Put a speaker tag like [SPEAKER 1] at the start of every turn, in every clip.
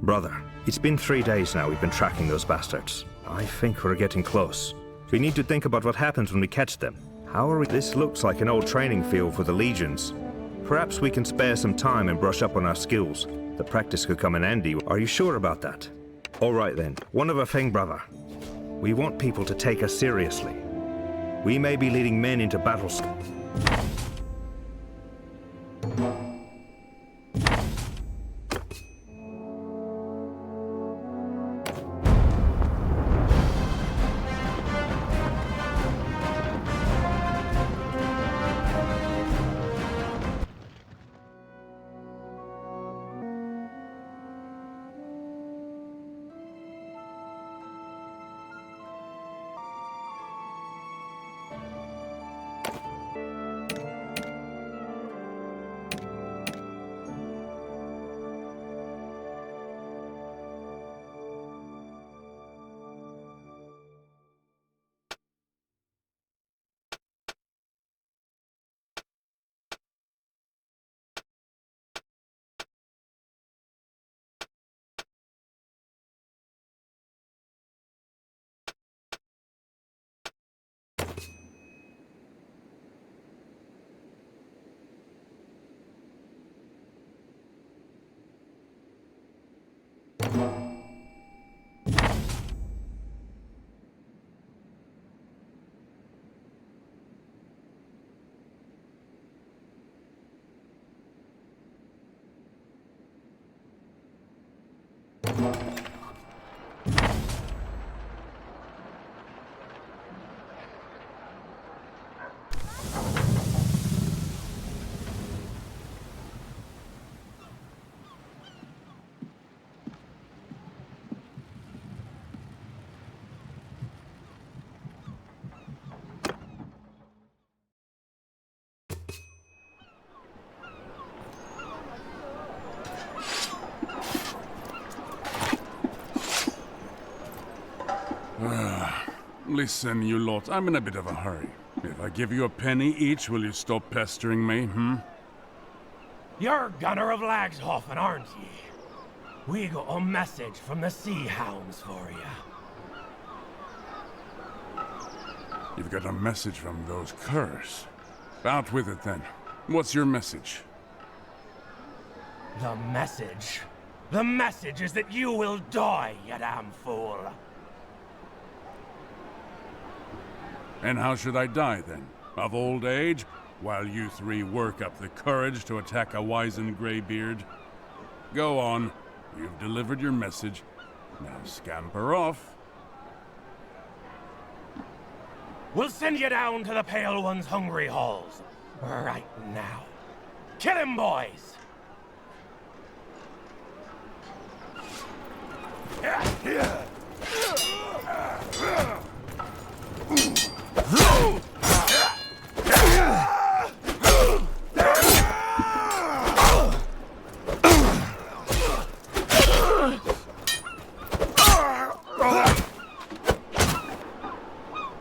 [SPEAKER 1] Brother, it's been 3 days now we've been tracking those bastards. I think we're getting close. We need to think about what happens when we catch them. How are we? This looks like an old training field for the legions. Perhaps we can spare some time and brush up on our skills. The practice could come in handy. Are you sure about that? All right then. One other thing, brother. We want people to take us seriously. We may be leading men into battles.
[SPEAKER 2] Listen, you lot, I'm in a bit of a hurry. If I give you a penny each, will you stop pestering me,
[SPEAKER 3] You're Gunner of Lagshofen, aren't ye? We got a message from the Sea Hounds for you.
[SPEAKER 2] You've got a message from those curs. Out with it, then. What's your message?
[SPEAKER 3] The message? The message is that you will die, you damn fool.
[SPEAKER 2] And how should I die, then? Of old age? While you three work up the courage to attack a wizened greybeard? Go on. You've delivered your message. Now scamper off.
[SPEAKER 3] We'll send you down to the Pale One's hungry halls. Right now. Kill him, boys!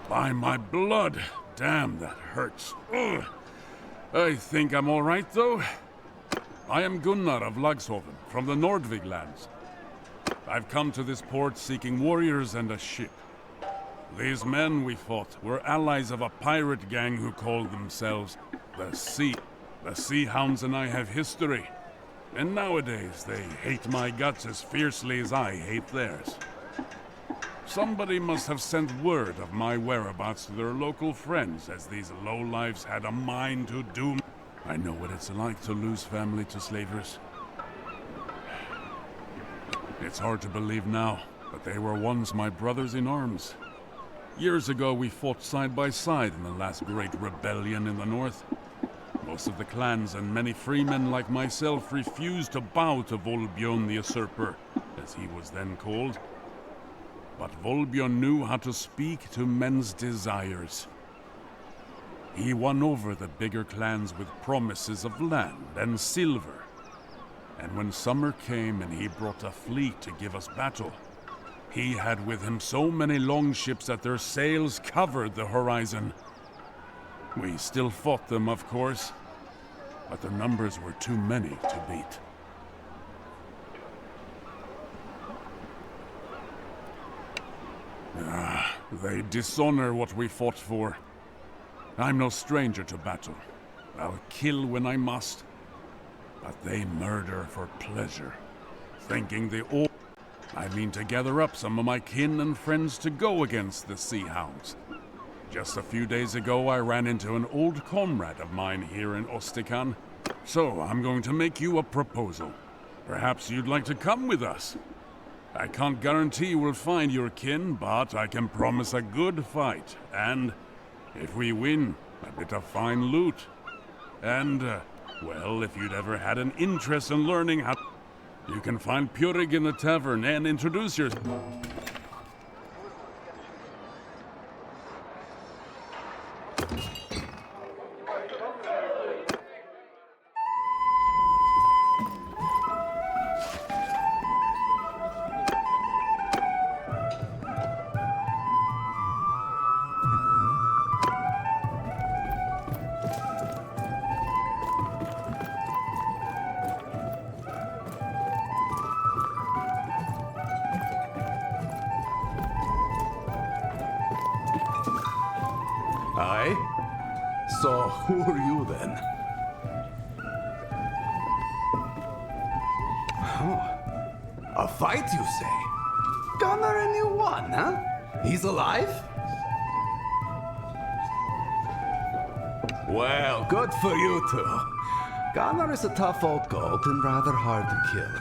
[SPEAKER 2] By my blood! Damn, that hurts. Ugh. I think I'm all right, though. I am Gunnar of Lagshofen, from the Nordvig lands. I've come to this port seeking warriors and a ship. These men we fought were allies of a pirate gang who called themselves the Sea. The Sea Hounds and I have history. And nowadays they hate my guts as fiercely as I hate theirs. Somebody must have sent word of my whereabouts to their local friends, as these lowlifes had a mind to do. I know what it's like to lose family to slavers. It's hard to believe now, but they were once my brothers in arms. Years ago we fought side by side in the last great rebellion in the north. Most of the clans and many freemen like myself refused to bow to Volbjörn the Usurper, as he was then called. But Volbjörn knew how to speak to men's desires. He won over the bigger clans with promises of land and silver. And when summer came and he brought a fleet to give us battle, he had with him so many longships that their sails covered the horizon. We still fought them, of course, but the numbers were too many to beat. They dishonor what we fought for. I'm no stranger to battle. I'll kill when I must. But they murder for pleasure, thinking I mean to gather up some of my kin and friends to go against the Sea Hounds. Just a few days ago I ran into an old comrade of mine here in Ostikan. So I'm going to make you a proposal. Perhaps you'd like to come with us. I can't guarantee we'll find your kin, but I can promise a good fight. And if we win, a bit of fine loot. And, well, if you'd ever had an interest in learning how... You can find Purig in the tavern and introduce yourself.
[SPEAKER 4] Aye? So, who are you then? Oh, a fight, you say? Gunnar and you won, huh? He's alive? Well, good for you two. Gunnar is a tough old goat and rather hard to kill.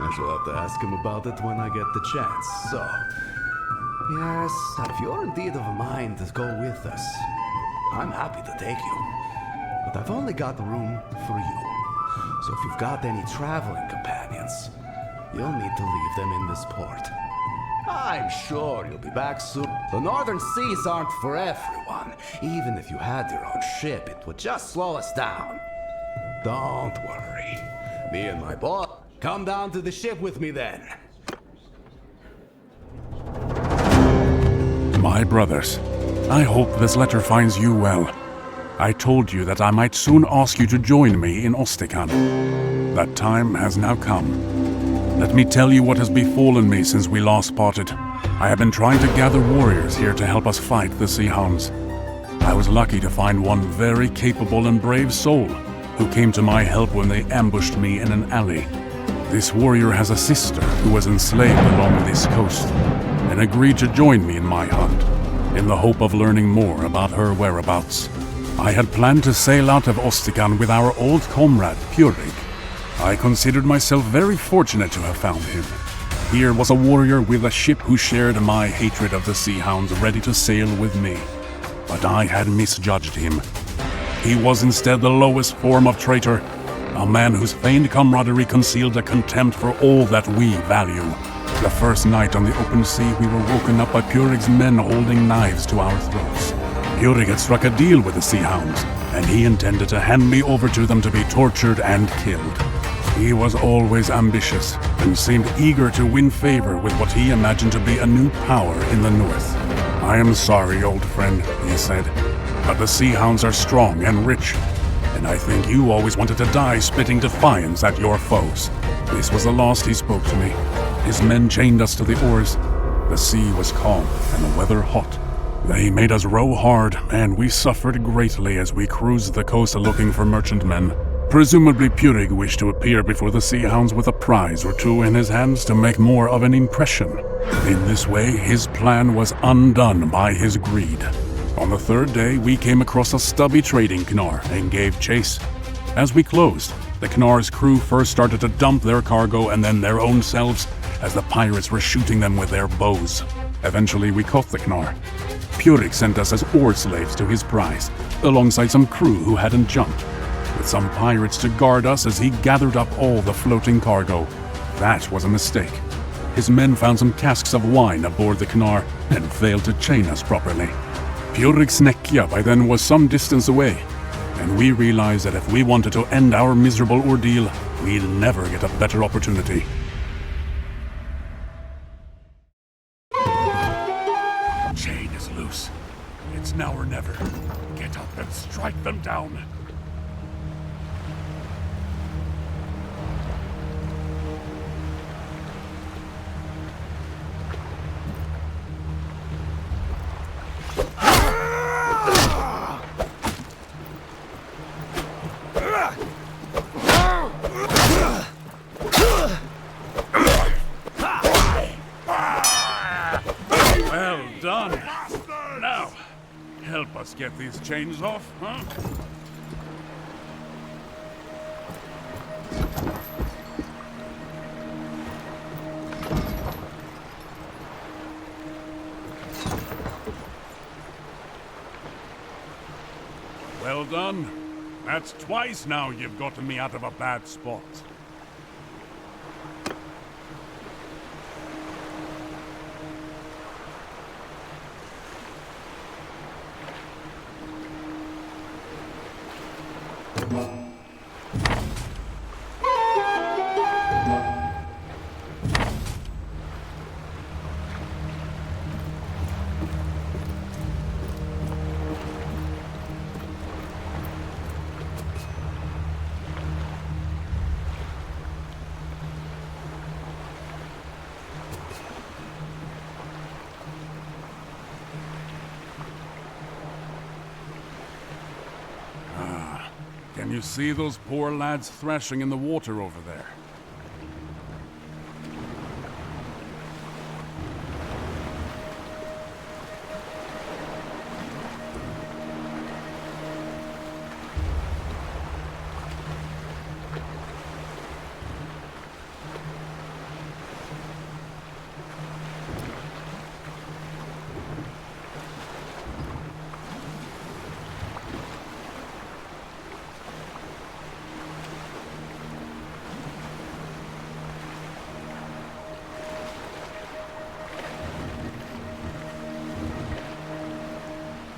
[SPEAKER 4] I shall have to ask him about it when I get the chance, so... Yes, if you're indeed of a mind to go with us, I'm happy to take you. But I've only got room for you. So if you've got any traveling companions, you'll need to leave them in this port. I'm sure you'll be back soon. The northern seas aren't for everyone. Even if you had your own ship, it would just slow us down. Don't worry. Me and my boy, come down to the ship with me then.
[SPEAKER 2] My brothers, I hope this letter finds you well. I told you that I might soon ask you to join me in Ostikan. That time has now come. Let me tell you what has befallen me since we last parted. I have been trying to gather warriors here to help us fight the Sea Hounds. I was lucky to find one very capable and brave soul who came to my help when they ambushed me in an alley. This warrior has a sister who was enslaved along this coast and agreed to join me in my hunt, in the hope of learning more about her whereabouts. I had planned to sail out of Ostikan with our old comrade, Purig. I considered myself very fortunate to have found him. Here was a warrior with a ship who shared my hatred of the Sea Hounds, ready to sail with me. But I had misjudged him. He was instead the lowest form of traitor, a man whose feigned camaraderie concealed a contempt for all that we value. The first night on the open sea, we were woken up by Purig's men holding knives to our throats. Purig had struck a deal with the Sea Hounds, and he intended to hand me over to them to be tortured and killed. He was always ambitious, and seemed eager to win favor with what he imagined to be a new power in the north. "I am sorry, old friend," he said, "but the Sea Hounds are strong and rich, and I think you always wanted to die spitting defiance at your foes." This was the last he spoke to me. His men chained us to the oars. The sea was calm and the weather hot. They made us row hard, and we suffered greatly as we cruised the coast looking for merchantmen. Presumably Purig wished to appear before the Sea Hounds with a prize or two in his hands to make more of an impression. In this way, his plan was undone by his greed. On the third day, we came across a stubby trading Knar and gave chase. As we closed, the Knar's crew first started to dump their cargo and then their own selves, as the pirates were shooting them with their bows. Eventually, we caught the Knar. Purig sent us as oar slaves to his prize, alongside some crew who hadn't jumped, with some pirates to guard us as he gathered up all the floating cargo. That was a mistake. His men found some casks of wine aboard the Knar and failed to chain us properly. Purig's Nekja by then was some distance away, and we realized that if we wanted to end our miserable ordeal, we'd never get a better opportunity. Chain is loose. It's now or never. Get up and strike them down. done. Now, help us get these chains off, huh? Well done. That's twice now you've gotten me out of a bad spot. Can you see those poor lads thrashing in the water over there?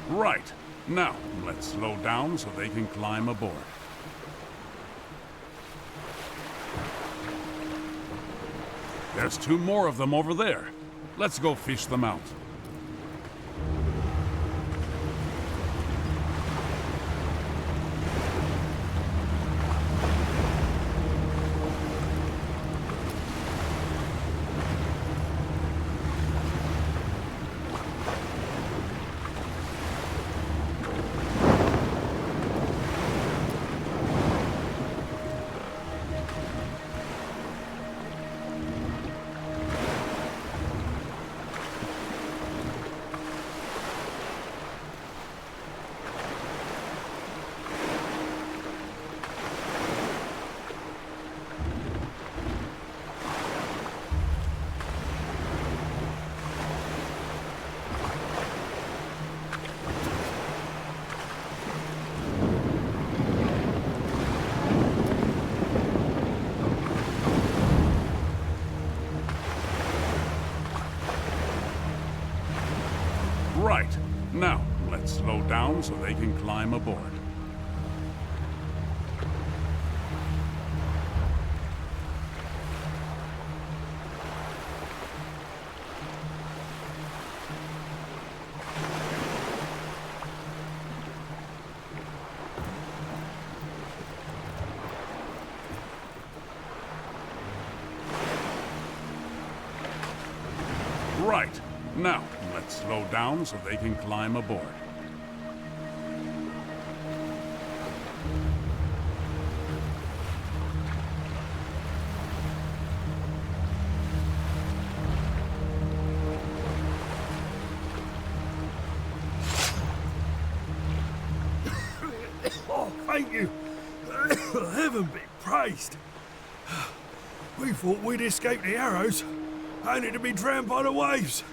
[SPEAKER 2] Right. Now, let's slow down so they can climb aboard. There's two more of them over there. Let's go fish them out. Right. Now, let's slow down so they can climb aboard. Right. Now, let's slow down so they can climb aboard.
[SPEAKER 5] Oh, thank you. Heaven be praised. We thought we'd escape the arrows, only to be drowned by the waves.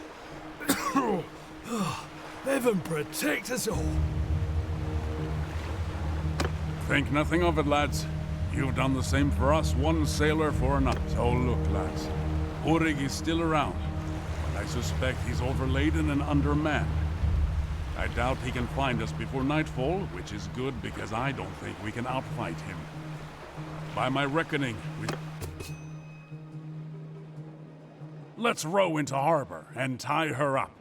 [SPEAKER 5] Heaven protect us all.
[SPEAKER 2] Think nothing of it, lads. You've done the same for us, one sailor for another. So look, lads. Urig is still around, but I suspect he's overladen and undermanned. I doubt he can find us before nightfall, which is good because I don't think we can outfight him. By my reckoning, let's row into harbor and tie her up.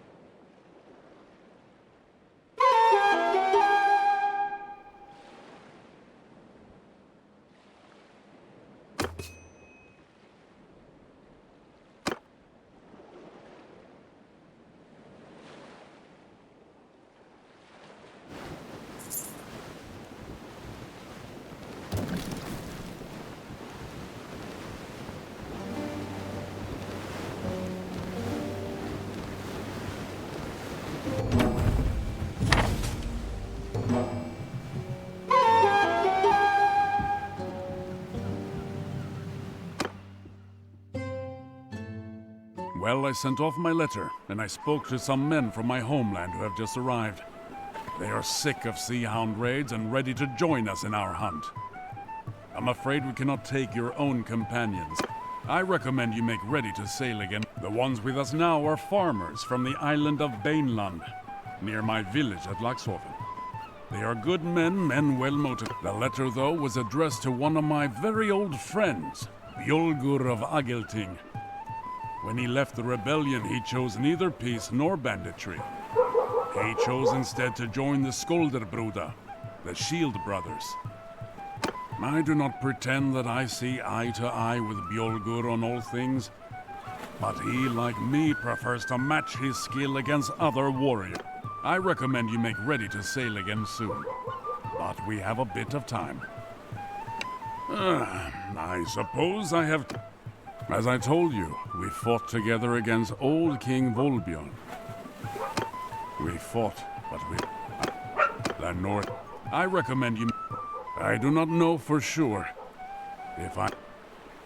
[SPEAKER 2] Well, I sent off my letter, and I spoke to some men from my homeland who have just arrived. They are sick of sea hound raids and ready to join us in our hunt. I'm afraid we cannot take your own companions. I recommend you make ready to sail again. The ones with us now are farmers from the island of Bainland, near my village at Laxhoven. They are good men well motivated. The letter, though, was addressed to one of my very old friends, Bjolgur of Agelting. When he left the rebellion, he chose neither peace nor banditry. He chose instead to join the Skolderbruda, the Shield Brothers. I do not pretend that I see eye to eye with Bjolgur on all things, but he, like me, prefers to match his skill against other warriors. I recommend you make ready to sail again soon, but we have a bit of time. I suppose I have... As I told you, we fought together against old King Volbjorn. We fought, but we... The North... I recommend you... I do not know for sure. If I...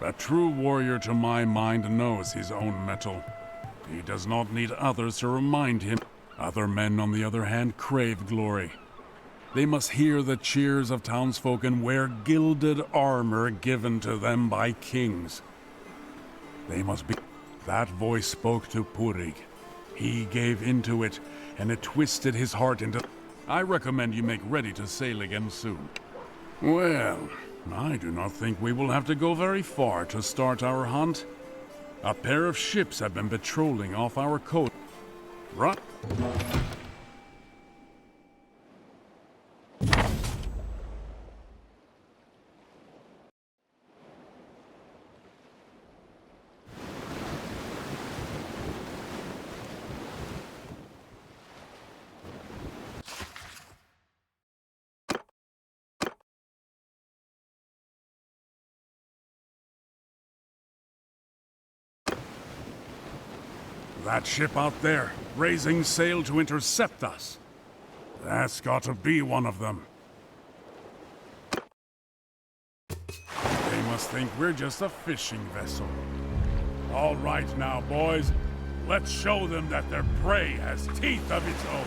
[SPEAKER 2] A true warrior to my mind knows his own mettle. He does not need others to remind him. Other men, on the other hand, crave glory. They must hear the cheers of townsfolk and wear gilded armor given to them by kings. They must be... That voice spoke to Purig. He gave into it, and it twisted his heart into... I recommend you make ready to sail again soon. Well, I do not think we will have to go very far to start our hunt. A pair of ships have been patrolling off our coast. Right. That ship out there, raising sail to intercept us. That's got to be one of them. They must think we're just a fishing vessel. All right now, boys. Let's show them that their prey has teeth of its own.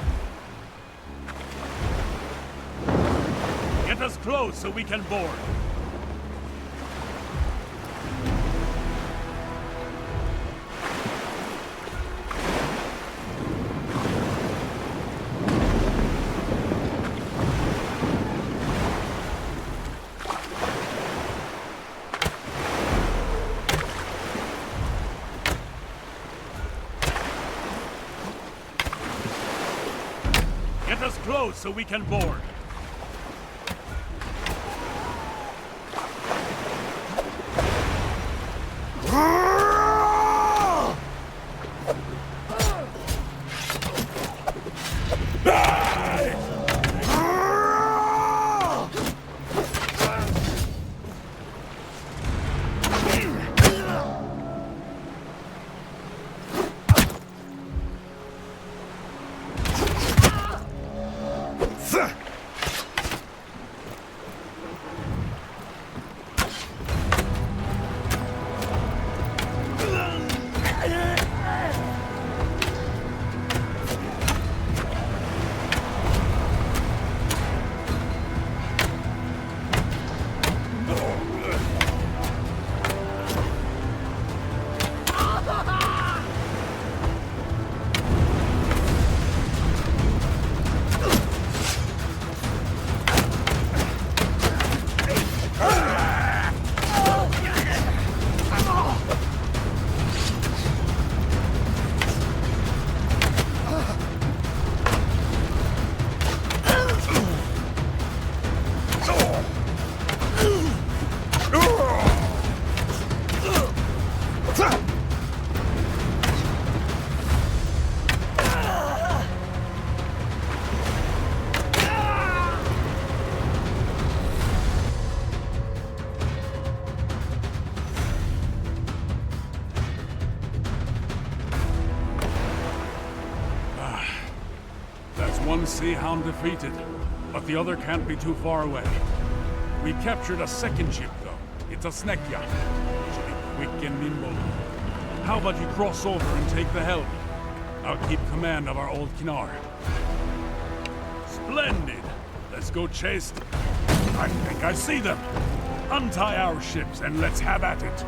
[SPEAKER 2] Get us close so we can board. Get us close so we can board. one Sea Hound defeated, but the other can't be too far away. We captured a second ship, though. It's a snack yacht. Should be quick and nimble. How about you cross over and take the helm? I'll keep command of our old Kinar. Splendid! Let's go chase. I think I see them. Untie our ships and let's have at it.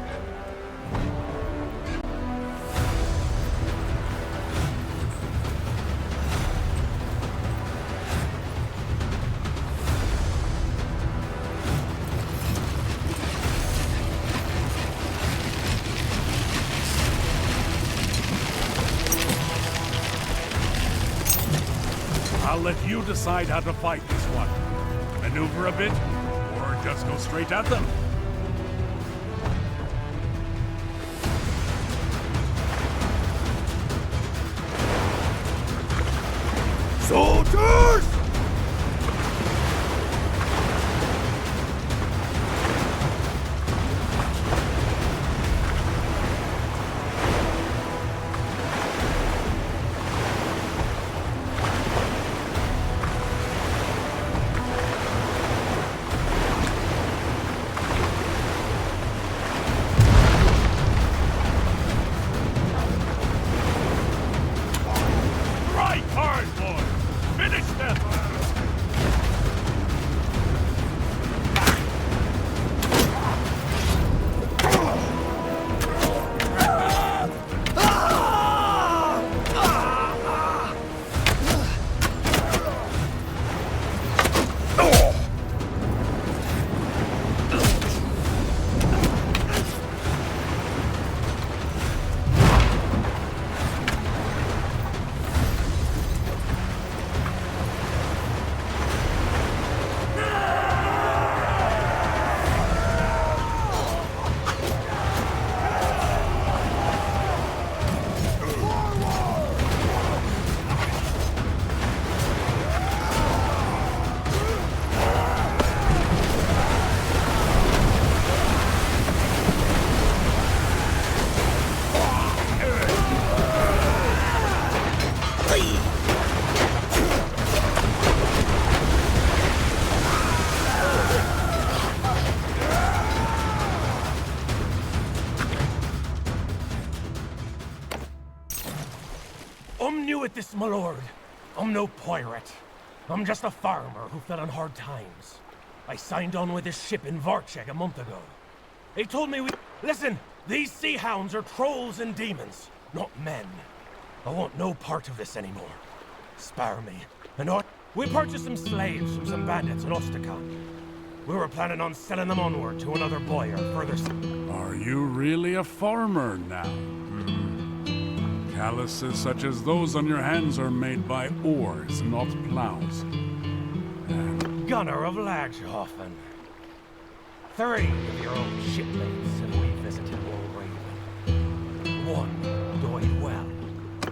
[SPEAKER 2] I'll let you decide how to fight this one. Maneuver a bit, or just go straight at them.
[SPEAKER 5] Soldiers!
[SPEAKER 3] I'm new at this, my lord. I'm no pirate. I'm just a farmer who fell on hard times. I signed on with this ship in Varcheg a month ago. They told me Listen, these sea hounds are trolls and demons, not men. I want no part of this anymore. Spare me. And we purchased some slaves from some bandits in Ostrakan. We were planning on selling them onward to another boy or further.
[SPEAKER 2] Are you really a farmer now? Calluses such as those on your hands are made by oars, not plows.
[SPEAKER 3] Gunner of Lagshofen. 3 of your old shipmates have we visited Raven. 1 died well.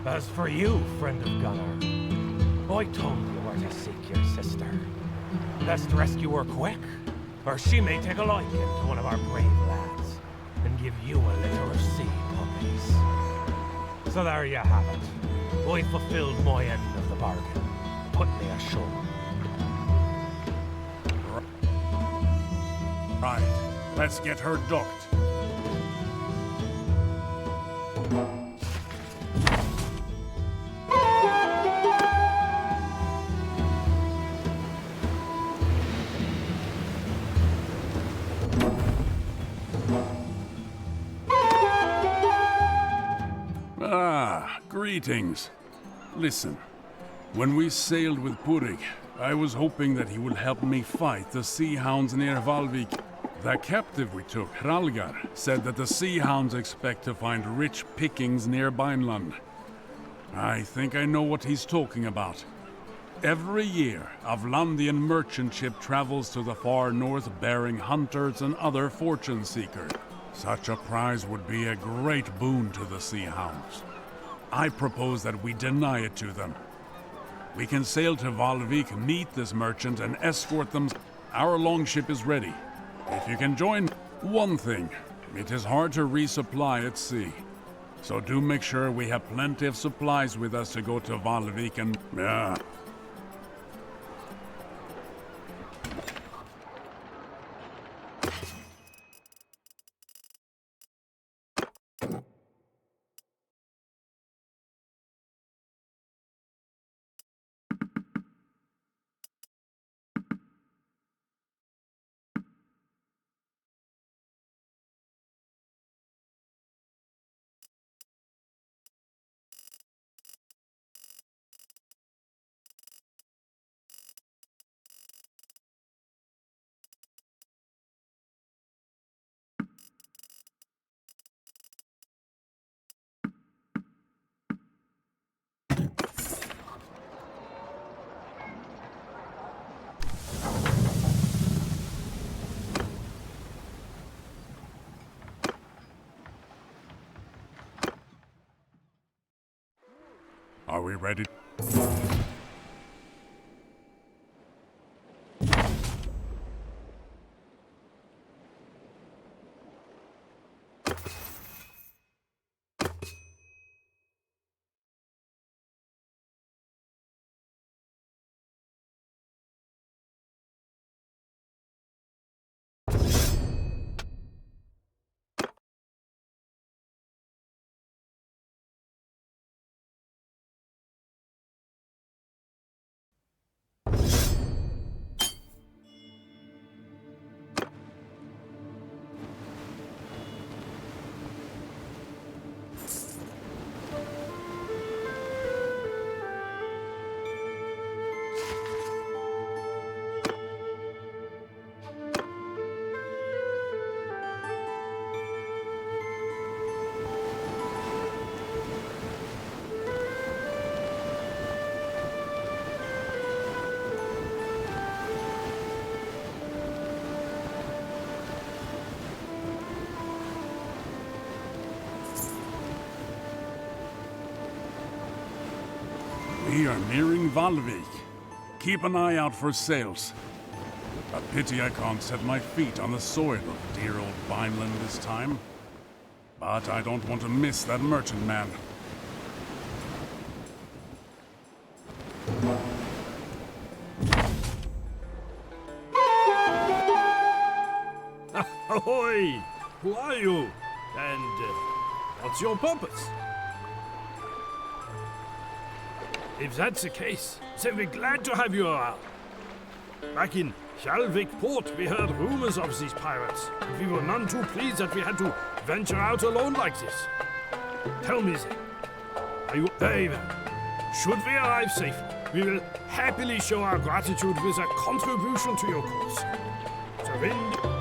[SPEAKER 3] As for you, friend of Gunner, I told you where to seek your sister. Best rescue her quick, or she may take a liking to one of our brave lads and give you a litter of sea puppies. So there you have it. I fulfilled my end of the bargain. Put me ashore.
[SPEAKER 2] Right, let's get her docked. Greetings. Listen, when we sailed with Purig, I was hoping that he would help me fight the sea hounds near Valvik. The captive we took, Hralgar, said that the sea hounds expect to find rich pickings near Beinland. I think I know what he's talking about. Every year, a Vlandian merchant ship travels to the far north bearing hunters and other fortune seekers. Such a prize would be a great boon to the sea hounds. I propose that we deny it to them. We can sail to Valvik, meet this merchant, and escort them. Our longship is ready. If you can join, one thing, it is hard to resupply at sea. So do make sure we have plenty of supplies with us to go to Valvik and... we ready? We are nearing Valvik. Keep an eye out for sails. A pity I can't set my feet on the soil of dear old Vineland this time. But I don't want to miss that merchantman.
[SPEAKER 5] Ahoy! Who are you? And what's your purpose? If that's the case, then we're glad to have you around. Back in Shalvik port, we heard rumors of these pirates, and we were none too pleased that we had to venture out alone like this. Tell me then, are you very well? Should we arrive safely, we will happily show our gratitude with a contribution to your cause. The wind...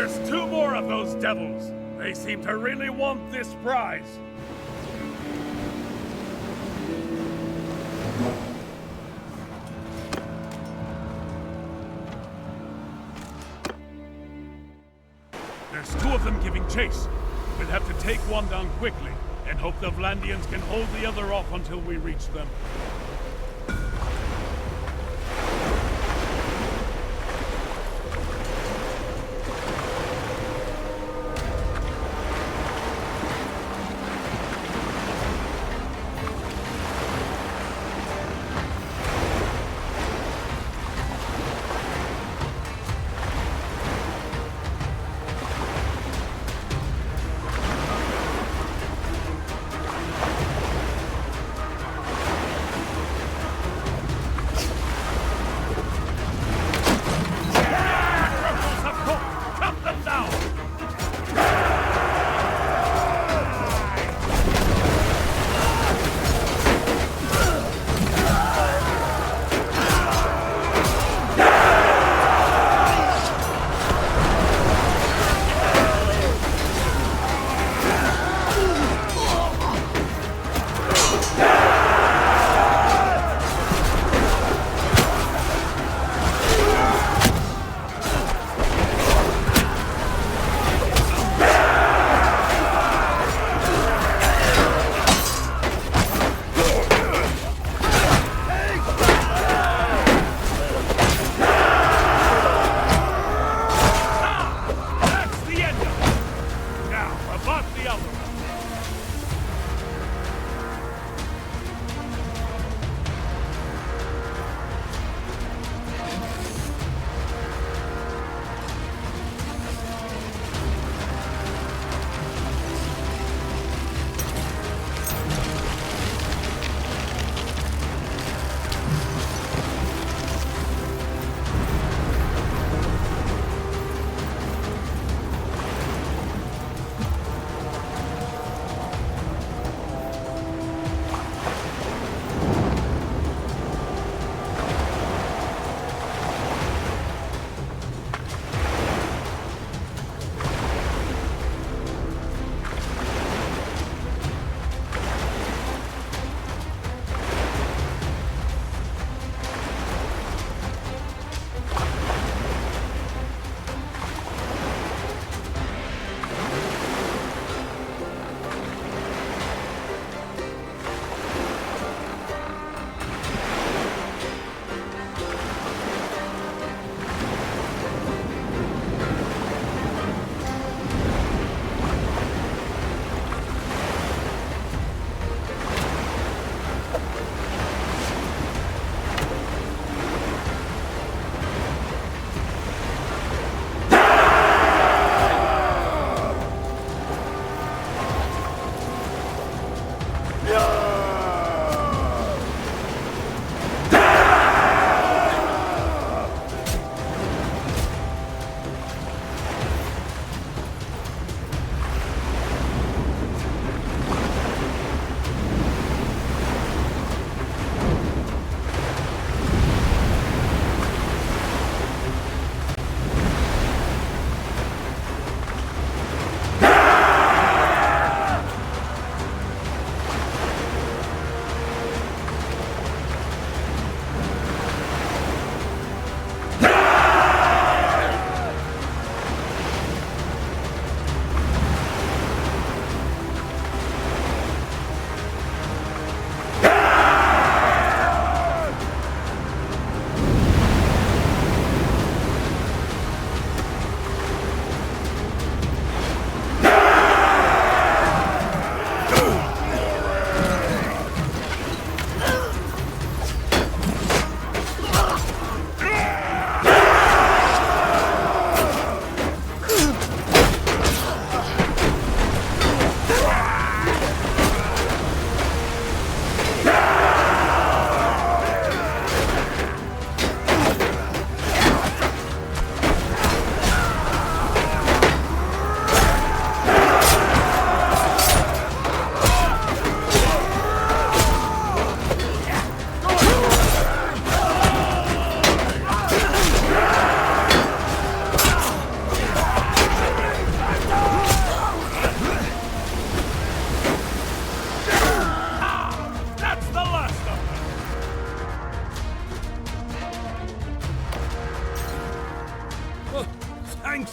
[SPEAKER 2] There's two more of those devils. They seem to really want this prize. There's two of them giving chase. We'll have to take one down quickly, and hope the Vlandians can hold the other off until we reach them.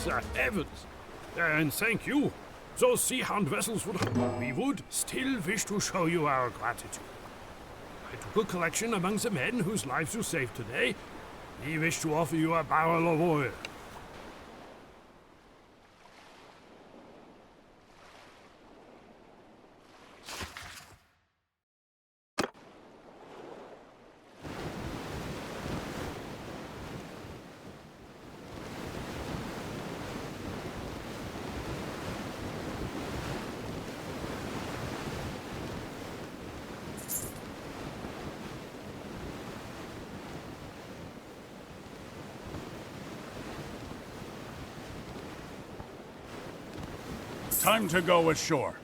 [SPEAKER 5] heavens! And thank you. Those sea hound vessels we would still wish to show you our gratitude. I took a collection among the men whose lives you saved today. We wish to offer you a barrel of oil.
[SPEAKER 2] Time to go ashore.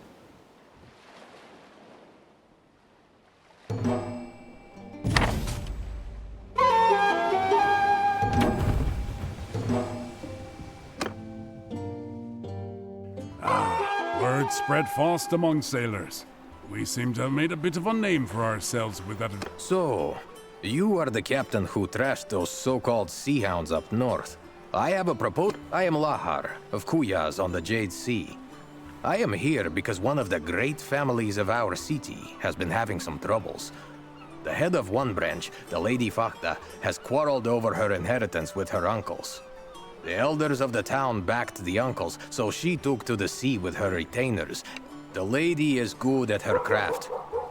[SPEAKER 2] Word spread fast among sailors. We seem to have made a bit of a name for ourselves with that.
[SPEAKER 6] So, you are the captain who trashed those so-called sea hounds up north. I have a proposal. I am Lahar, of Kuyaz on the Jade Sea. I am here because one of the great families of our city has been having some troubles. The head of one branch, the Lady Fakta, has quarreled over her inheritance with her uncles. The elders of the town backed the uncles, so she took to the sea with her retainers. The lady is good at her craft.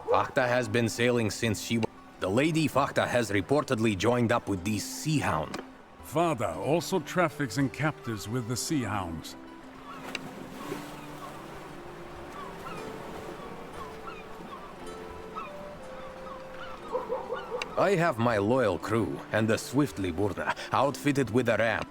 [SPEAKER 6] Fakta has been sailing since she was... The Lady Fakta has reportedly joined up with these sea hounds.
[SPEAKER 2] Father also traffics in captives with the sea hounds.
[SPEAKER 6] I have my loyal crew and the Swiftly Burna outfitted with a ram.